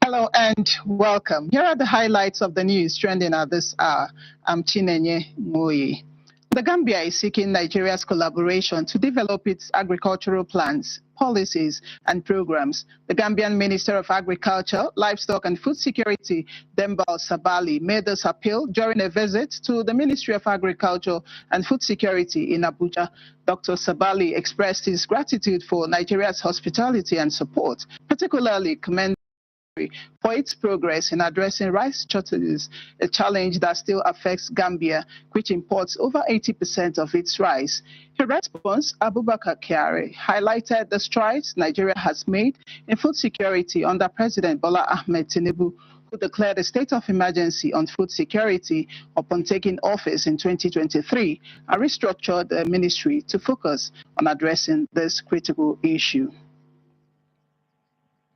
Hello and welcome. Here are the highlights of the news trending at this hour. I'm Chinenye Moyi. The Gambia is seeking Nigeria's collaboration to develop its agricultural plans, policies, and programs. The Gambian Minister of Agriculture, Livestock and Food Security, Dembal Sabali, made this appeal during a visit to the Ministry of Agriculture and Food Security in Abuja. Dr. Sabali expressed his gratitude for Nigeria's hospitality and support, particularly commending for its progress in addressing rice shortages, a challenge that still affects Gambia, which imports over 80% of its rice. In response, Abubakar Kyari highlighted the strides Nigeria has made in food security under President Bola Ahmed Tinubu, who declared a state of emergency on food security upon taking office in 2023 and restructured the ministry to focus on addressing this critical issue.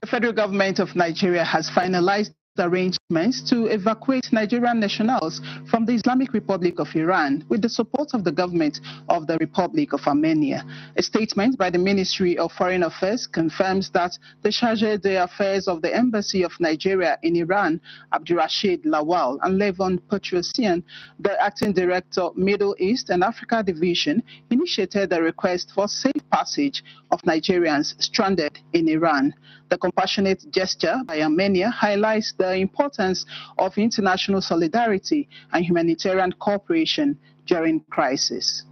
The federal government of Nigeria has finalized arrangements to evacuate Nigerian nationals from the Islamic Republic of Iran with the support of the government of the Republic of Armenia. A statement by the Ministry of Foreign Affairs confirms that the Chargé d'Affaires of the Embassy of Nigeria in Iran, Abdurrashid Lawal, and Levon Petrosian, the acting director, Middle East and Africa Division, initiated a request for safe passage of Nigerians stranded in Iran. The compassionate gesture by Armenia highlights the importance of international solidarity and humanitarian cooperation during crisis.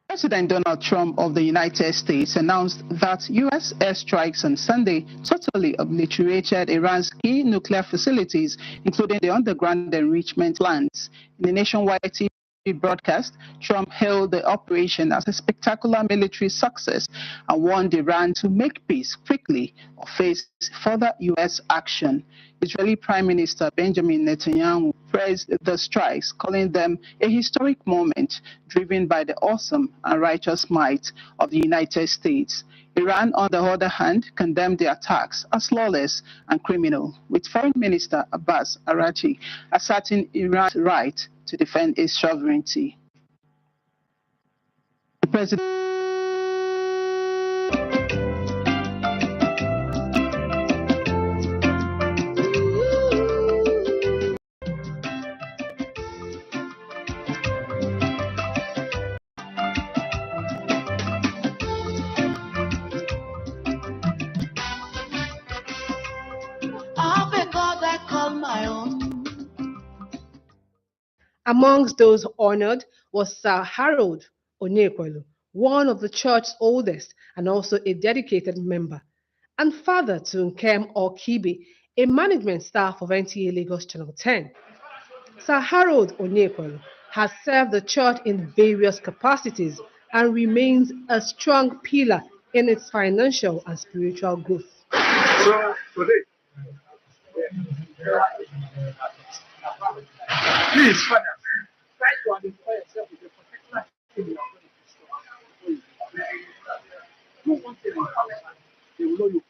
President Donald Trump of the United States announced that U.S. airstrikes on Sunday totally obliterated Iran's key nuclear facilities, including the underground enrichment plants. In a nationwide TV broadcast, Trump hailed the operation as a spectacular military success and warned Iran to make peace quickly or face further U.S. action. Israeli Prime Minister Benjamin Netanyahu praised the strikes, calling them a historic moment driven by the awesome and righteous might of the United States. Iran, on the other hand, condemned the attacks as lawless and criminal, with Foreign Minister Abbas Araghchi asserting Iran's right to defend its sovereignty. The president Amongst those honored was Sir Harold Onyekwelu, one of the church's oldest and also a dedicated member, and father to Nkem Okibi, a management staff of NTA Lagos Channel 10. Sir Harold Onyekwelu has served the church in various capacities and remains a strong pillar in its financial and spiritual growth. Please, Father, try to identify yourself with a particular thing you are going to destroy. Do one thing in family, they will know you.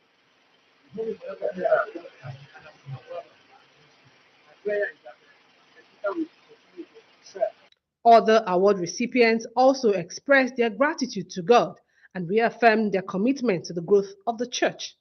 Other award recipients also expressed their gratitude to God and reaffirmed their commitment to the growth of the church.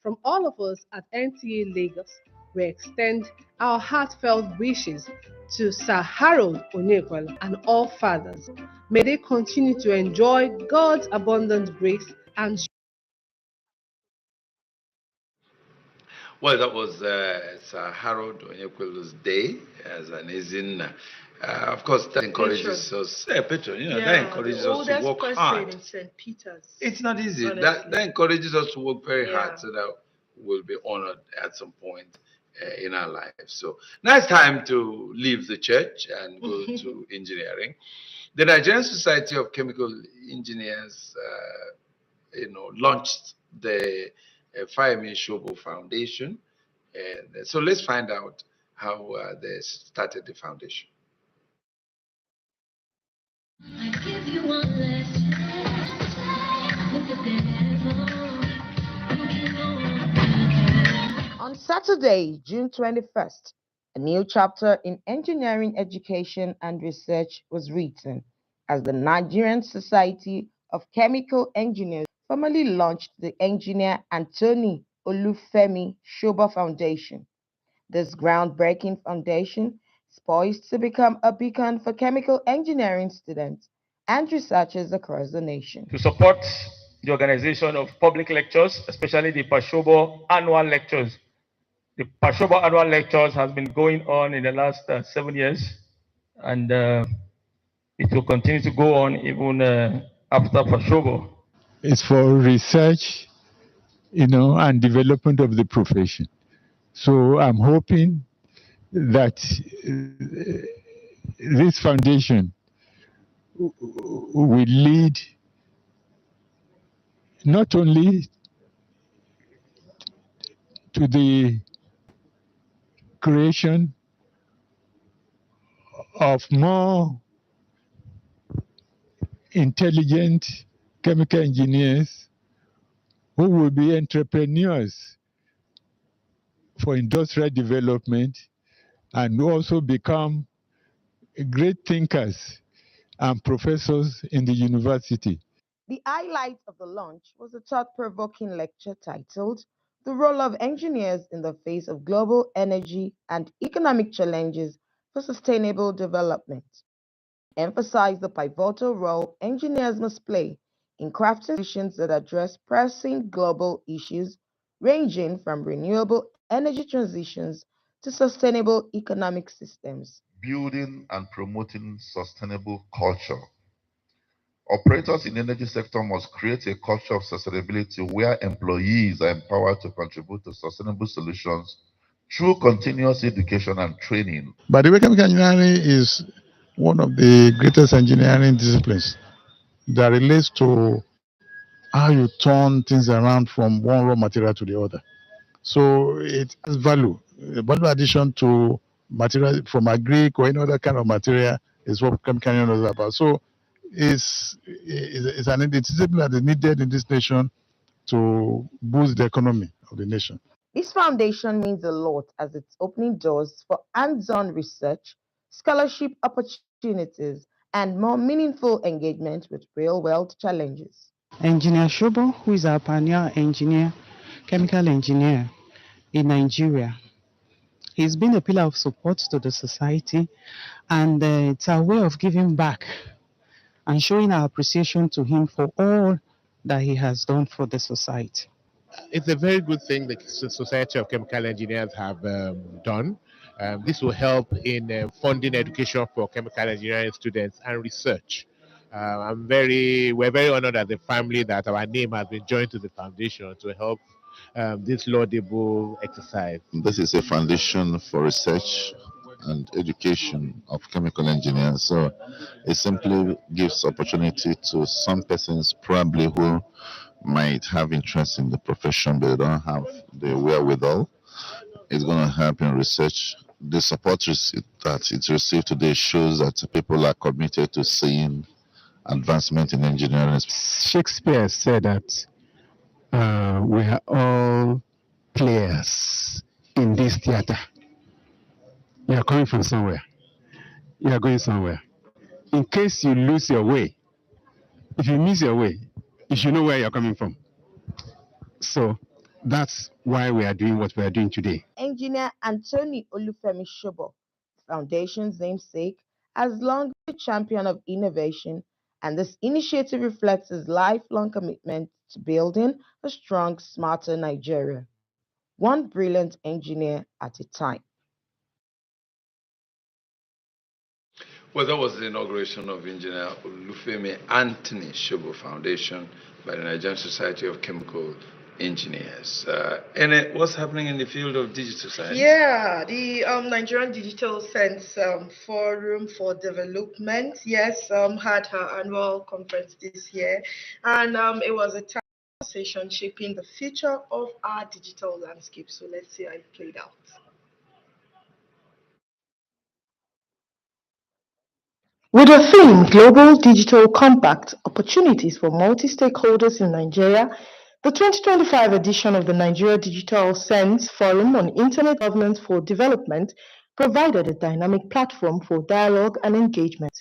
From all of us at NTA Lagos, we extend our heartfelt wishes to Sir Harold Onyekwelu and all fathers. May they continue to enjoy God's abundant grace and strength. Well, that was Sir Harold Onyekwelu's day as an Ezinna. Of course, that encourages us, patron, that encourages us to work hard. In St. Peter's. It's not easy. That encourages us to work very hard so that we'll be honored at some point in our lives. So now it's time to leave the church and go to engineering. The Nigerian Society of Chemical Engineers launched the Fayemi Shobo Foundation. And so let's find out how they started the foundation. I give you one last On Saturday, June 21st, a new chapter in engineering education and research was written as the Nigerian Society of Chemical Engineers formally launched the Engineer Anthony Olufemi Shobo Foundation. This groundbreaking foundation is poised to become a beacon for chemical engineering students and researchers across the nation. To support the organization of public lectures, especially the Pashobo annual lectures. The Pashobo annual lectures has been going on in the last 7 years, and it will continue to go on even after Pashobo. It's for research, and development of the profession. So I'm hoping that this foundation will lead not only to the creation of more intelligent chemical engineers who will be entrepreneurs for industrial development and also become great thinkers and professors in the university. The highlight of the launch was a thought-provoking lecture titled The Role of Engineers in the Face of Global Energy and Economic Challenges for Sustainable Development. It emphasized the pivotal role engineers must play in crafting solutions that address pressing global issues ranging from renewable energy transitions to sustainable economic systems. Building and promoting sustainable culture. Operators in the energy sector must create a culture of sustainability where employees are empowered to contribute to sustainable solutions through continuous education and training. But the chemical engineering is one of the greatest engineering disciplines that relates to how you turn things around from one raw material to the other. So it has value. Value addition to material from agric or any other kind of material is what chemical engineering is about. So it's an discipline that is needed in this nation to boost the economy of the nation. This foundation means a lot as it's opening doors for hands-on research, scholarship opportunities, and more meaningful engagement with real-world challenges. Engineer Shobo, who is our pioneer engineer, chemical engineer in Nigeria, he's been a pillar of support to the society, and it's our way of giving back and showing our appreciation to him for all that he has done for the society. It's a very good thing the Society of Chemical Engineers have done. This will help in funding education for chemical engineering students and research. We're very honored as a family that our name has been joined to the foundation to help this laudable exercise. This is a foundation for research and education of chemical engineers. So it simply gives opportunity to some persons probably who might have interest in the profession but they don't have the wherewithal. It's going to help in research. The support that it's received today shows that people are committed to seeing advancement in engineering. Shakespeare said that we are all players in this theater. You are coming from somewhere. You are going somewhere. In case you lose your way, if you miss your way, you should know where you're coming from. So that's why we are doing what we are doing today. Engineer Anthony Olufemi Shobo, Foundation's namesake, has long been a champion of innovation, and this initiative reflects his lifelong commitment to building a strong, smarter Nigeria, one brilliant engineer at a time. Well, that was the inauguration of Engineer Olufemi Anthony Shobo Foundation by the Nigerian Society of Chemical Engineers. And what's happening in the field of digital science? Yeah, the Nigerian Digital Science Forum for Development, yes, had her annual conference this year, and it was a time Session shaping the future of our digital landscape. So let's see how it played out. With the theme Global Digital Compact Opportunities for Multi-Stakeholders in Nigeria, the 2025 edition of the Nigeria Digital Sense Forum on Internet Governance for Development provided a dynamic platform for dialogue and engagement.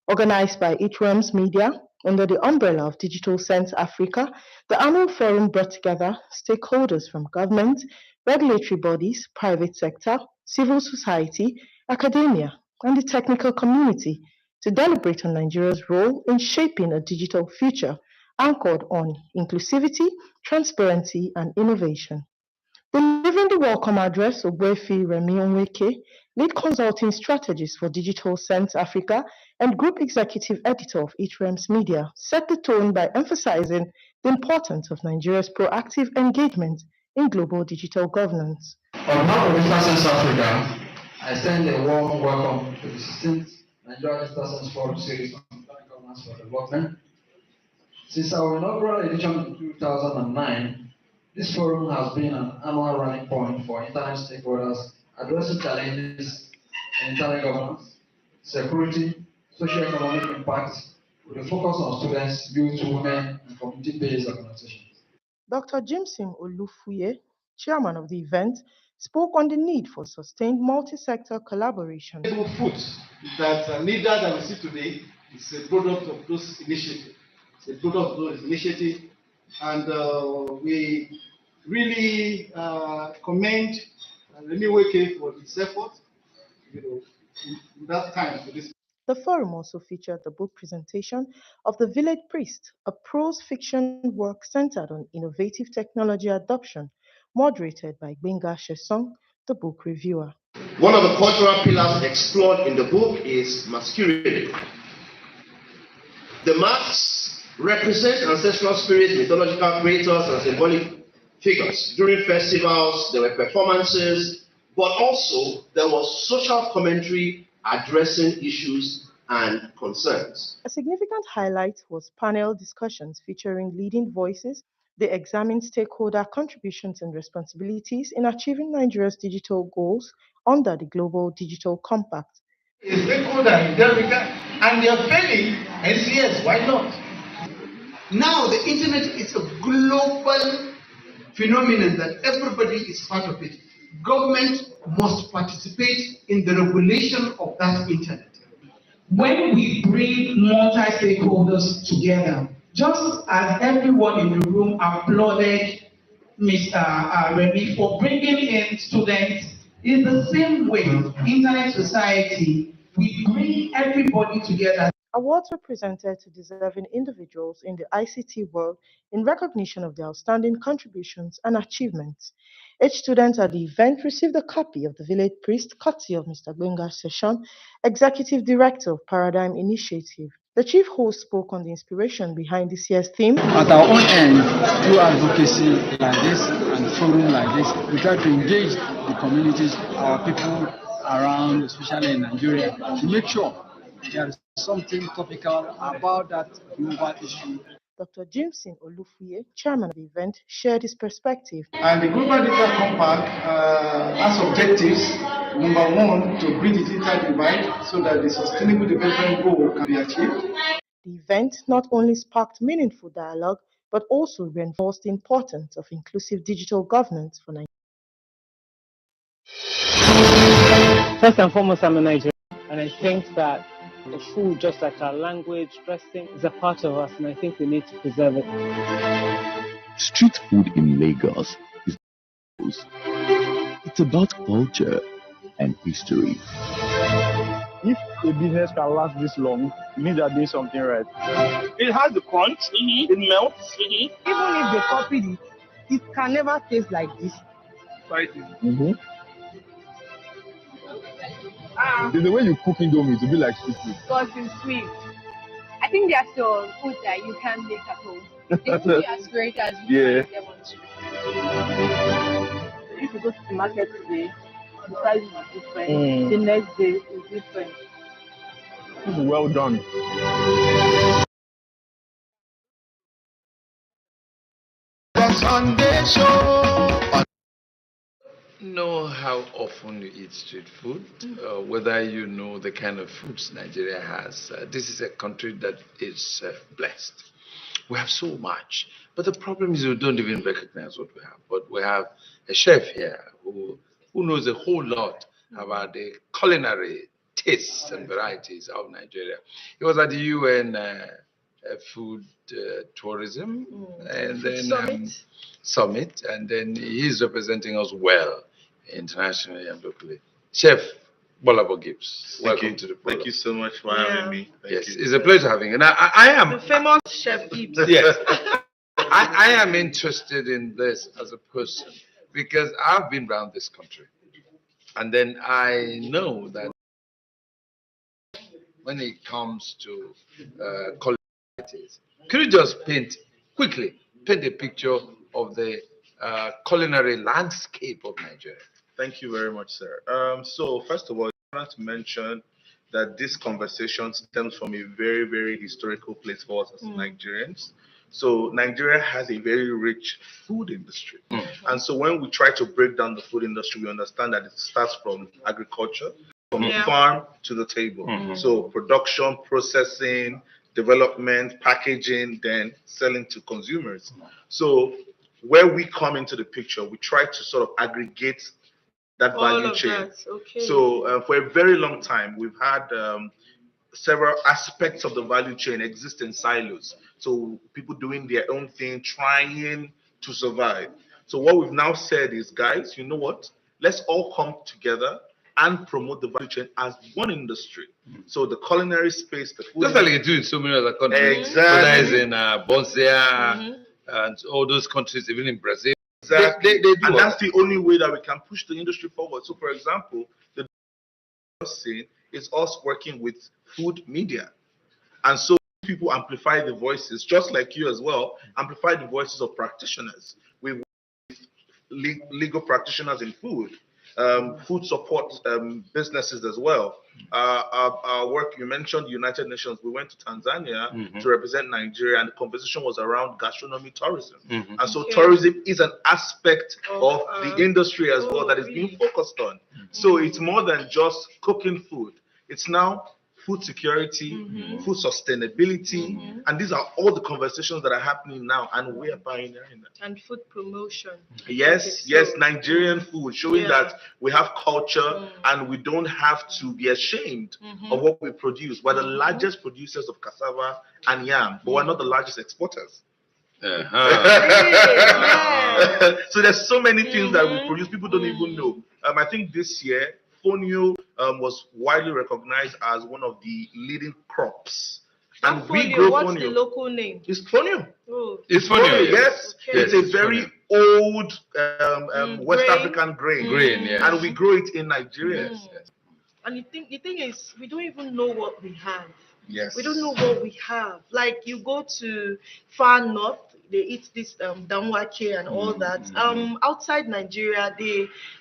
Organized by Eachworms Media under the umbrella of Digital Sense Africa, the annual forum brought together stakeholders from government, regulatory bodies, private sector, civil society, academia, and the technical community to deliberate on Nigeria's role in shaping a digital future anchored on inclusivity, transparency, and innovation. Delivering the welcome address, Ogbuefi Remi Onweke, lead consulting strategist for Digital Sense Africa and group executive editor of Eachworms Media, set the tone by emphasizing the importance of Nigeria's proactive engagement in global digital governance. On behalf of Digital Sense Africa, I send a warm welcome to the 16th Nigeria Digital Sense Forum Series on Internet Governance for Development. Since our inaugural edition in 2009, this forum has been an annual running point for internet stakeholders addressing challenges in internet governance, security, socio-economic impact, with a focus on students, youth, women, and community-based organizations. Dr. Jimson Olufuye, chairman of the event, spoke on the need for sustained multi-sector collaboration. Food that NIDA that we see today is a product of those initiatives. It's a product of those initiatives, and we really commend Remi Onweke for his effort, in that time for this. The forum also featured the book presentation of The Village Priest, a prose fiction work centered on innovative technology adoption, moderated by Gbenga Shesong, the book reviewer. One of the cultural pillars explored in the book is masquerade. The masks represent ancestral spirits, mythological creators, and symbolic figures. During festivals, there were performances, but also there was social commentary addressing issues and concerns. A significant highlight was panel discussions featuring leading voices. They examined stakeholder contributions and responsibilities in achieving Nigeria's digital goals under the Global Digital Compact. A stakeholder in Delta, and they are failing NCS, why not? Now the internet is a global phenomenon that everybody is part of it. Government must participate in the regulation of that internet. When we bring multi-stakeholders together, just as everyone in the room applauded Mr. Remi for bringing in students, in the same way, Internet Society, we bring everybody together. Awards were presented to deserving individuals in the ICT world in recognition of their outstanding contributions and achievements. Each student at the event received a copy of The Village Priest, courtesy of Mr. Gbenga Shesong, Executive Director of Paradigm Initiative. The chief host spoke on the inspiration behind this year's theme. At our own end, through advocacy like this and forum like this, we try to engage the communities, our people around, especially in Nigeria, to make sure there is something topical about that global issue. Dr. Jimson Olufuye, chairman of the event, shared his perspective. And the Global Digital Compact has objectives, number one, to bridge the digital divide so that the sustainable development goal can be achieved. The event not only sparked meaningful dialogue, but also reinforced the importance of inclusive digital governance for Nigeria. First and foremost, I'm a Nigerian, and I think that the food, just like our language, dressing, is a part of us, and I think we need to preserve it. Street food in Lagos is it's about culture and history. If a business can last this long, it means they're doing something right. It has the crunch, it melts. Even if they copied it, it can never taste like this. There's the way you cook Indomie to be like street food. Because it's sweet. I think there's some food that you can make at home. It will be as great as you can get on the street. If you go to the market today, the prices are different. The next day is different. Well done. Sunday show. Know how often you eat street food, whether you know the kind of foods Nigeria has. This is a country that is blessed. We have so much, but the problem is we don't even recognize what we have. But we have a chef here who knows a whole lot about the culinary tastes and varieties of Nigeria. He was at the UN Food Tourism and then Summit, and then he's representing us well internationally and locally. Chef Bolabo Gibbs, welcome to the program. Thank you so much for having me. Thank you. It's a pleasure having you. Now, I am The famous Chef Gibbs. yes, I am interested in this as a person because I've been around this country, and then I know that when it comes to culinary, could you just paint a picture of the culinary landscape of Nigeria? Thank you very much, sir. So first of all, I want to mention that this conversation stems from a very, very historical place for us as Nigerians. So Nigeria has a very rich food industry. And so when we try to break down the food industry, we understand that it starts from agriculture, from the farm to the table. So production, processing, development, packaging, then selling to consumers. So where we come into the picture, we try to sort of aggregate that value chain. So for a very long time, we've had several aspects of the value chain exist in silos. So people doing their own thing, trying to survive. So what we've now said is, guys, you know what? Let's all come together and promote the value chain as one industry. So the culinary space, the food. Just like you do in so many other countries. Exactly. Whether it's in Bosnia and all those countries, even in Brazil. Exactly. They do and all that's that. the only way that we can push the industry forward. So, for example, the scene is us working with food media. And so people amplify the voices, just like you as well, amplify the voices of practitioners. We work with legal practitioners in food, food support businesses as well. Our work, you mentioned United Nations. We went to Tanzania to represent Nigeria, and the conversation was around gastronomy tourism. And so tourism is an aspect of the industry as well that is being focused on. So it's more than just cooking food. It's now food security, food sustainability, and these are all the conversations that are happening now, and we are pioneering that. And food promotion. Yes, Nigerian food, showing that we have culture and we don't have to be ashamed of what we produce. We're the largest producers of cassava and yam, but we're not the largest exporters. So there's so many things that we produce, people don't even know. I think this year, Fonio was widely recognized as one of the leading crops. And we grow what's fonio. the local name? It's fonio. Oh. It's fonio, yes. Okay. It's a very old West African grain. And we grow it in Nigeria. And the thing is, we don't even know what we have. Yes. We don't know what we have. Like you go to far north, they eat this damwake and all that. Outside Nigeria,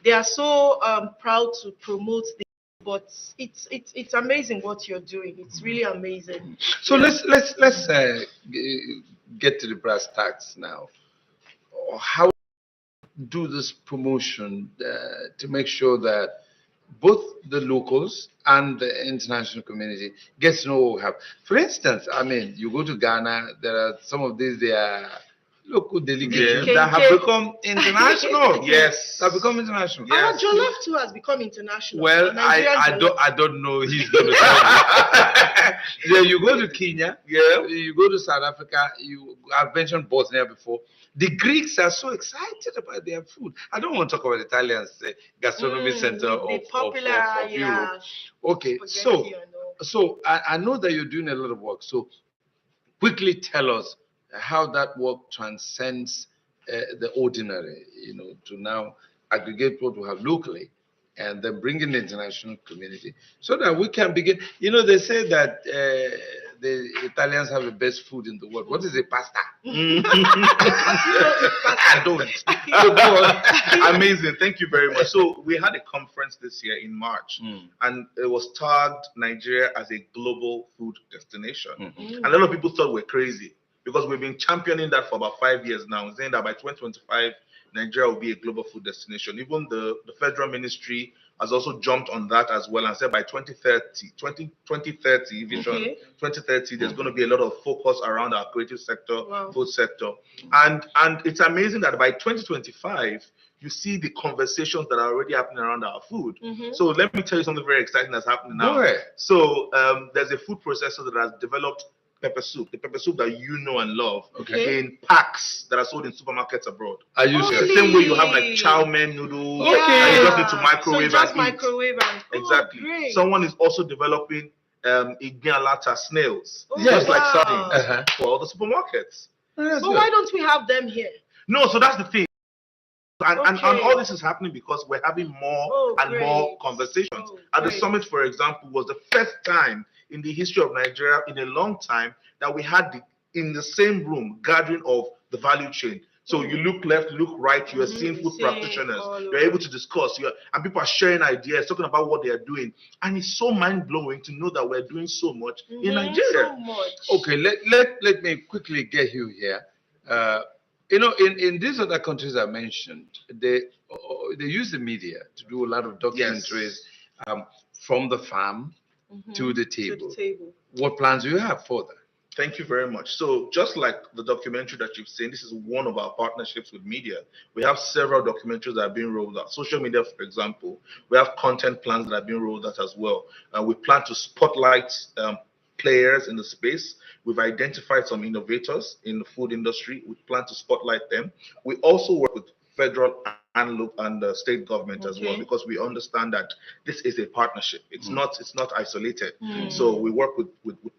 they are so proud to promote this, but it's amazing what you're doing. It's really amazing. So let's get to the brass tacks now. How do this promotion to make sure that both the locals and the international community gets to know what we have? For instance, I mean, you go to Ghana, there are some of these, they are local delegates that have become international. Yes. Have become international. Our Jollof too has become international. Well, I don't know. He's going to tell you. Yeah, you go to Kenya, you go to South Africa, I've mentioned Bosnia before. The Greeks are so excited about their food. I don't want to talk about Italians, gastronomy center of Europe. Okay, so I know that you're doing a lot of work. So quickly tell us how that work transcends the ordinary, to now aggregate what we have locally and then bring in the international community so that we can begin. They say that the Italians have the best food in the world. What is a pasta? I don't. So go on. Amazing. Thank you very much. So we had a conference this year in March, and it was tagged Nigeria as a global food destination. And a lot of people thought we're crazy. because we've been championing that for about 5 years now, saying that by 2025, Nigeria will be a global food destination. Even the federal ministry has also jumped on that as well and said by 2030 vision, 2030, there's going to be a lot of focus around our creative sector, food sector. And it's amazing that by 2025, you see the conversations that are already happening around our food. So let me tell you something very exciting that's happening now. Go ahead. So there's a food processor that has developed pepper soup, the pepper soup that you know and love, in packs that are sold in supermarkets abroad. Are you The same way you have like chow mein noodles, and you just need to microwave and microwave and exactly. great. Someone is also developing ignialata snails, Yes. just like Wow. sardines for all the supermarkets. But why don't we have them here? No, so that's the thing. And all this is happening because we're having more and more conversations. At the summit, for example, was the first time in the history of Nigeria in a long time that we had in the same room gathering of the value chain. So you look left, look right, you are seeing food practitioners, you're able to discuss, and people are sharing ideas, talking about what they are doing. And it's so mind-blowing to know that we're doing so much in Nigeria. So much. Okay, let me quickly get you here. In these other countries I mentioned, they use the media to do a lot of documentaries from the farm to the table. What plans do you have for that? Thank you very much. So just like the documentary that you've seen, this is one of our partnerships with media. We have several documentaries that are being rolled out. Social media, for example, we have content plans that are being rolled out as well. We plan to spotlight players in the space. We've identified some innovators in the food industry. We plan to spotlight them. We also work with federal and state government as well, because we understand that this is a partnership. It's not isolated. So we work with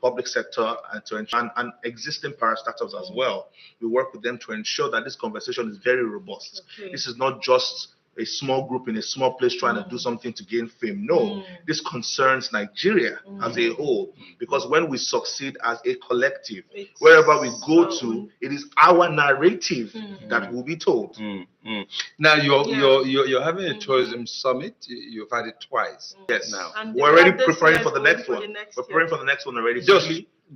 public sector and existing parastatals as well. We work with them to ensure that this conversation is very robust. This is not just a small group in a small place trying to do something to gain fame. No, this concerns Nigeria as a whole, because when we succeed as a collective, wherever we go to, it is our narrative that will be told. Now you're having a tourism summit. You've had it twice. Yes. Now And we're already preparing for the next one. We're preparing for the next one already. Just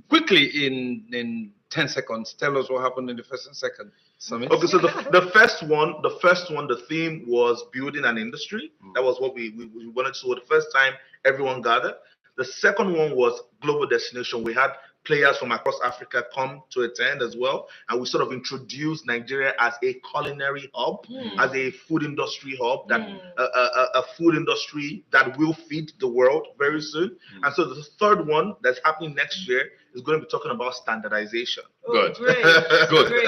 quickly in 10 seconds, tell us what happened in the first and second summit. Okay, so the first one, the theme was building an industry. That was what we wanted to. So the first time everyone gathered. The second one was global destination. We had players from across Africa come to attend as well, and we sort of introduced Nigeria as a culinary hub, as a food industry hub, that a food industry that will feed the world very soon. And so the third one that's happening next year is going to be talking about standardization. Good.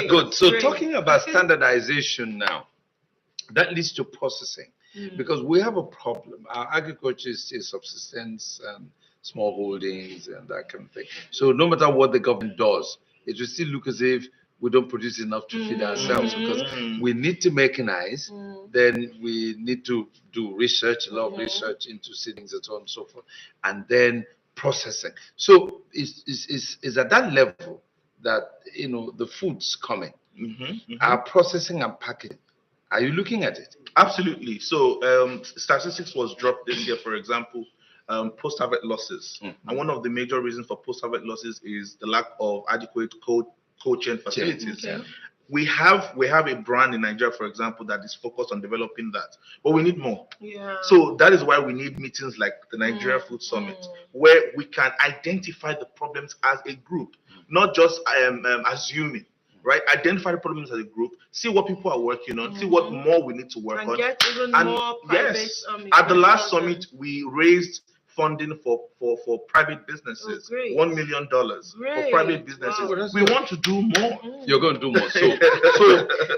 Good. So talking about standardization now, that leads to processing, because we have a problem. Our agriculture is still subsistence and small holdings and that kind of thing. So no matter what the government does, it will still look as if we don't produce enough to feed ourselves, because we need to mechanize, then we need to do research, a lot of research into seedlings and so on and so forth, and then processing. So is at that level that the food's coming. Our processing and packaging. Are you looking at it? Absolutely. So statistics was dropped this year, for example, post-harvest losses. And one of the major reasons for post-harvest losses is the lack of adequate cold chain facilities. We have a brand in Nigeria, for example, that is focused on developing that, but we need more. So that is why we need meetings like the Nigeria Food Summit, where we can identify the problems as a group, not just assuming. Right, identify the problems as a group, see what people are working on, see what more we need to work on. Get even more private, at the last summit, we raised funding for private businesses, $1 million for private businesses. We want to do more. You're going to do more. So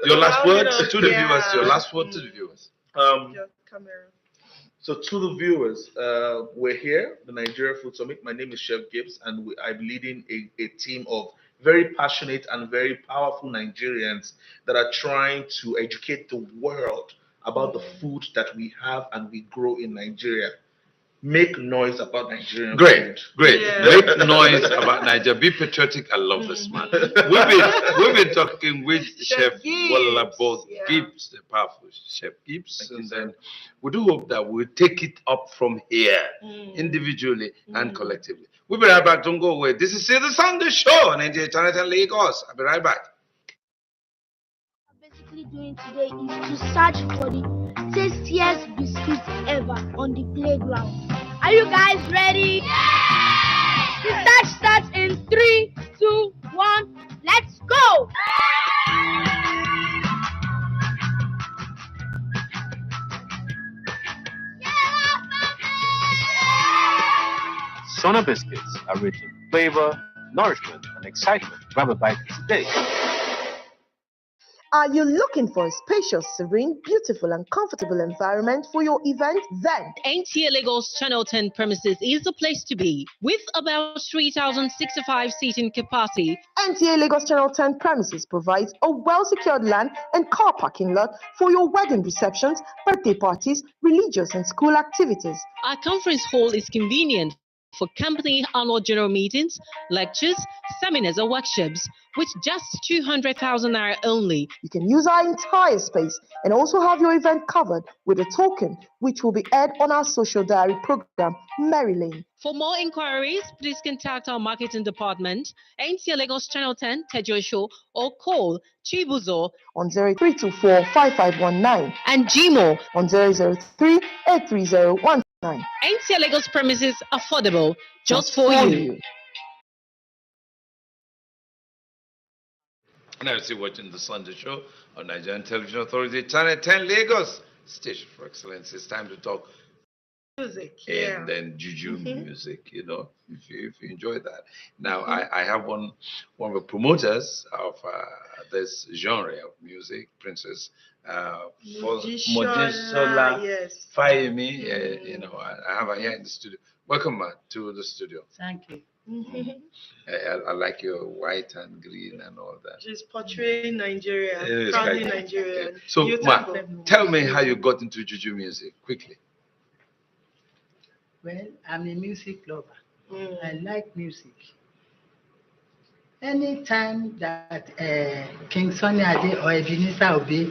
your last word to the viewers. Your last word to the viewers. So to the viewers, we're here, the Nigeria Food Summit. My name is Chef Gibbs, and I'm leading a team of very passionate and very powerful Nigerians that are trying to educate the world about the food that we have and we grow in Nigeria. Make noise about Nigerian food. Great. Make noise about Nigeria. Be patriotic. I love this man. We've been talking with Chef Walabo Gibbs, the powerful Chef Gibbs, and then we do hope that we'll take it up from here, individually and collectively. We'll be right back. Don't go away. This is the Sunday Show on NTA Channel 10 Lagos. I'll be right back. Basically doing today is to search for the tastiest biscuits ever on the playground. Are you guys ready? Yeah! The search starts in 3, 2, 1. Let's go! Sona biscuits are rich in flavor, nourishment, and excitement. Grab a bite today. Are you looking for a spacious, serene, beautiful, and comfortable environment for your event? Then NTA Lagos Channel 10 premises is the place to be. With about 3,065 seating capacity, NTA Lagos Channel 10 premises provides a well-secured land and car parking lot for your wedding receptions, birthday parties, religious and school activities. our conference hall is convenient for company annual general meetings, lectures, seminars, or workshops, with just 200,000 naira only. You can use our entire space and also have your event covered with a token, which will be aired on our social diary program, Mary Lane. For more inquiries, please contact our marketing department, NTA Lagos Channel 10, Tejo Show, or call Chibuzo on 0324 5519 and Gmo on 003 83019. NTA Lagos premises affordable just for you. Now you're watching the Sunday Show on Nigerian Television Authority, Channel 10 Lagos, Station for Excellence. It's time to talk Music, and then juju music, you know, if you enjoy that. Now, I have one of the promoters of this genre of music, Princess Mojisola yes. Fayemi. You know, I have her here in the studio. Welcome to the studio. Thank you. I like your white and green and all that. She's portraying Nigeria, It proudly is like- Nigerian. So, Ma, Beautiful. tell me how you got into juju music, quickly. Well, I'm a music lover. I like music. Anytime that King Sunny Ade or Ebenezer Obey,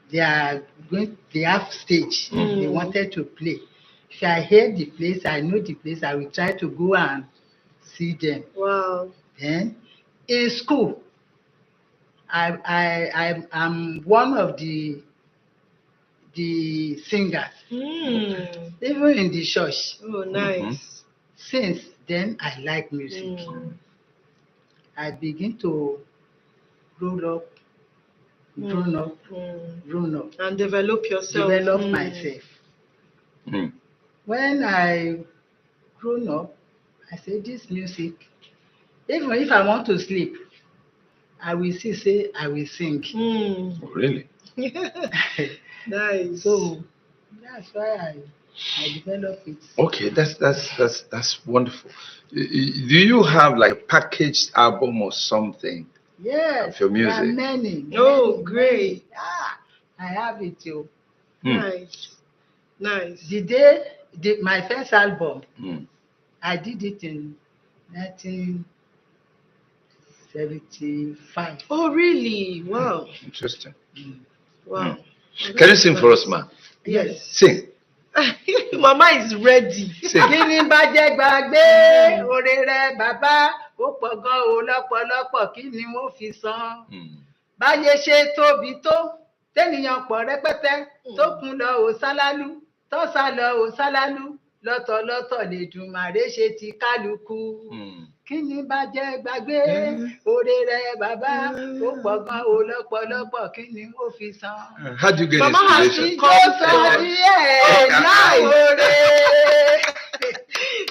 they have stage, they wanted to play. If I hear the place, I know the place, I will try to go and see them. Wow. Then in school, I'm one of the singers, even in the church. Oh, nice. Since then, I like music. I begin to grown up, And develop yourself. develop myself. When I grown up, I said, this music, even if I want to sleep, I will say I will sing. Really? Nice. So that's why I developed it. Okay, that's wonderful. Do you have like a packaged album or something? Yes, Of your there are music? many. Oh, many, great. many. I have it too. Nice. Nice. The day my first album, Mm. I did it in 1975. Oh, really? Wow. Interesting. Wow. Can you sing for us, ma? Yes. Sing. Mama is ready. Sing. Kí ni bá jẹ́ gbàgbé oore rẹ bàbá ó pọ̀ gan o lọ́pọ̀lọpọ̀ kí ni wọ́n fi san. Báyé ṣe tóbi tó tẹ́nìyàn pọ̀ rẹpẹtẹ tó kún lọ ò sálálú tó sá lọ ò sálálú lọ́tọ̀lọ́tọ̀ lèdùmarè ṣe ti kálukú. Kí ni bá jẹ́ gbàgbé oore rẹ bàbá ó pọ̀ gan o lọ́pọ̀lọpọ̀ kí ni wọ́n fi san. How do you get Mama has inspiration? to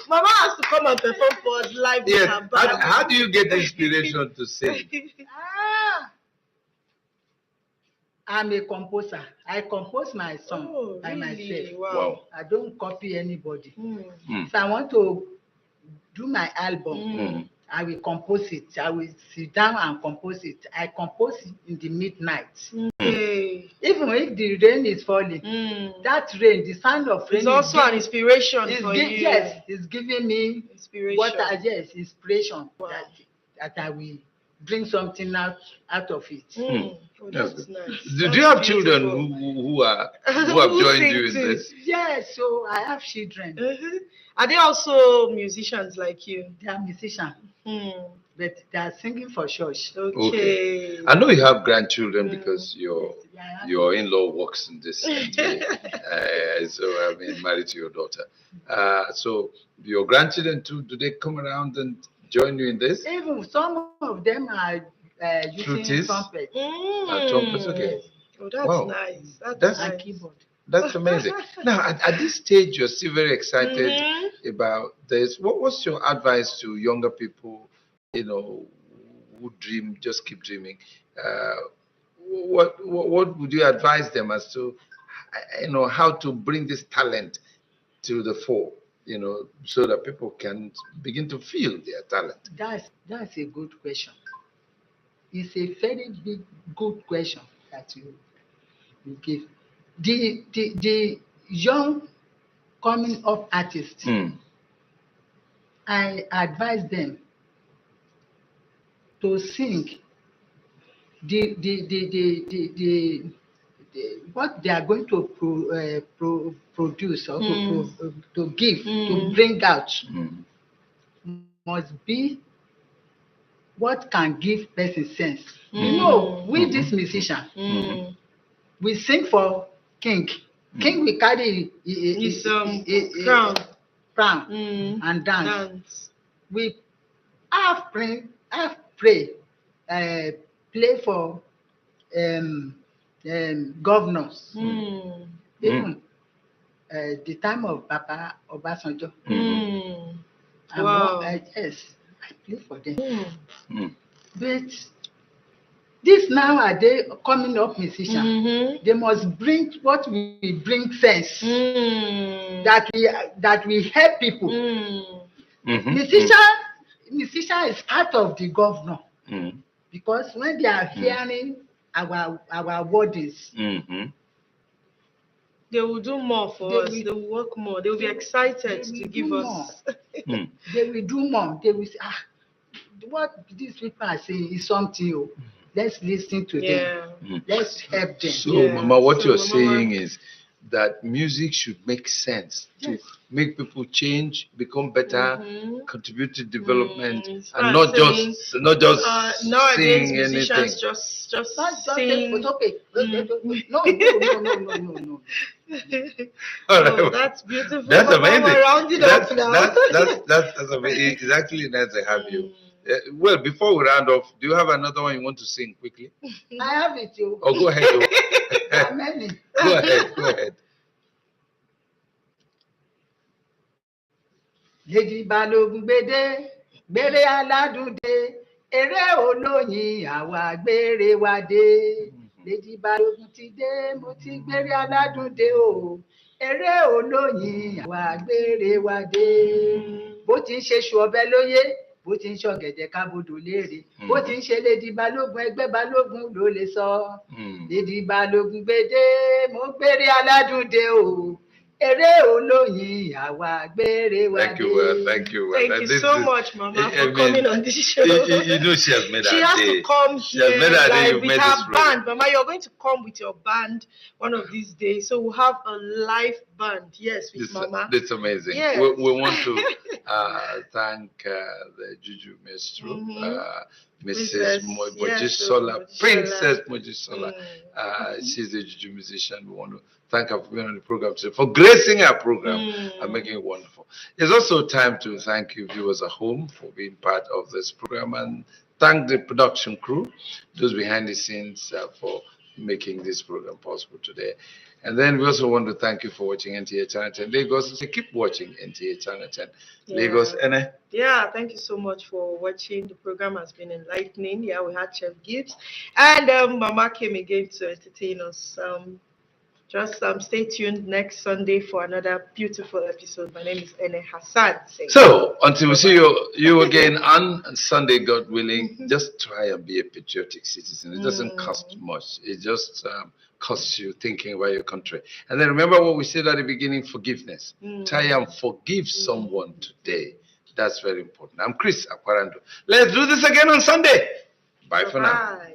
Mama has to come and perform for us live with Yes. her band. How do you get the inspiration to sing? I'm a composer. I compose my song by really? myself. Wow. I don't copy anybody. Mm. If I want to do my album, I will compose it. I will sit down and compose it. I compose it in the midnight. Okay. Even if the rain is falling, that rain, the sound of rain It's also an inspiration is for you. Yes, it's giving me Inspiration. inspiration that I will bring something out of it. Oh, that's nice. Do you have children who have joined you in this? Yes, so I have children. Are they also musicians like you? They are musicians, but they are singing for church. Okay. I know you have grandchildren because your in-law works in this. So I mean, married to your daughter. So your grandchildren too, do they come around and join you in this? Even some of them are using trumpet. Trumpets, okay. Oh, that's Wow. nice. That's nice. Keyboard. That's amazing. Now, at this stage, you're still very excited about this. What's your advice to younger people, who dream, just keep dreaming? What would you advise them as to, how to bring this talent to the fore, so that people can begin to feel their talent? That's a good question. It's a very good question that you give. The young coming up artists, I advise them to sing what they are going to produce or to give, to bring out, must be what can give person sense. We this musician, we sing for king. King will carry his crown and dance. We have pray, play for governors. Even the time of Papa Obasanjo. Wow. Yes, I play for them. But this nowadays coming up musician, they must bring what we bring sense, that we help people. Musician is part of the governor, because when they are hearing our wordings, they will do more for us. They will work more. They will be excited to give us. They will do more. They will say, what these people are saying is something. Let's listen to them. Let's help them. So, Mama, what you're saying is that music should make sense to make people change, become better, contribute to development, and not just nowadays sing musicians anything. just sing. No. All right. Oh, that's beautiful. That's amazing. Mama, round it up now. That's amazing. It's actually nice to have you. Well, before we round off, do you have another one you want to sing quickly? I have it too. Oh, go ahead. Go ahead. Lady Balogun gbére aládùn dé, eré olóyin àwa gbére wa dé. Lady Balogun ti dé, mo ti gbére aládùn dé o. Eré olóyin àwa gbére wa dé. Bó ti ń ṣe ṣu ọbẹ̀ lóyè, bó ti ń ṣọ̀gẹ̀dẹ̀ kábodò léèrè, bó ti ń ṣe Lady Balógun ẹgbẹ́ Balógun ló lè sọ. Lady Balógun gbédé, mo gbére aládùn dé o. Eré olóyin àwa gbére wa dé. Thank you well. Thank you so much, Mama, for coming on this show. You know she has made She her has day. to come She has here made her day. like, You've with made her this program. band. Mama, you're going to come with your band one of these days. So we'll have a live band, yes, with Mama. That's amazing. Yes. We want to thank the Juju Maestro, Mrs. Mojisola, Princess Mojisola. She's a Juju musician. We want to thank her for being on the program today, for gracing our program and making it wonderful. It's also time to thank you viewers at home for being part of this program, and thank the production crew, those behind the scenes, for making this program possible today. And then we also want to thank you for watching NTA Channel 10 Lagos. So keep watching NTA Channel 10 Lagos. Yeah, thank you so much for watching. The program has been enlightening. Yeah, we had Chef Gibbs, and Mama came again to entertain us. Just stay tuned next Sunday for another beautiful episode. My name is Ene Hassan. So until we see you again on Sunday, God willing, just try and be a patriotic citizen. It doesn't cost much. It just costs you thinking about your country. And then remember what we said at the beginning: forgiveness. Try and forgive someone today. That's very important. I'm Chris Akwarando. Let's do this again on Sunday. Bye for now. Bye.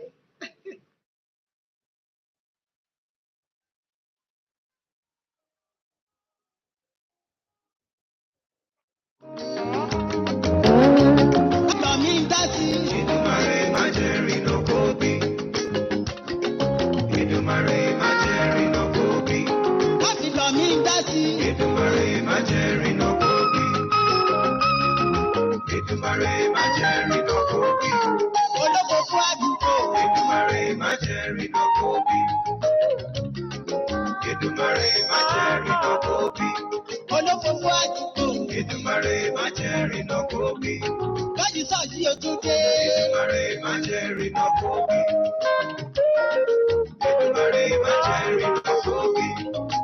Edumare, my Jerry, no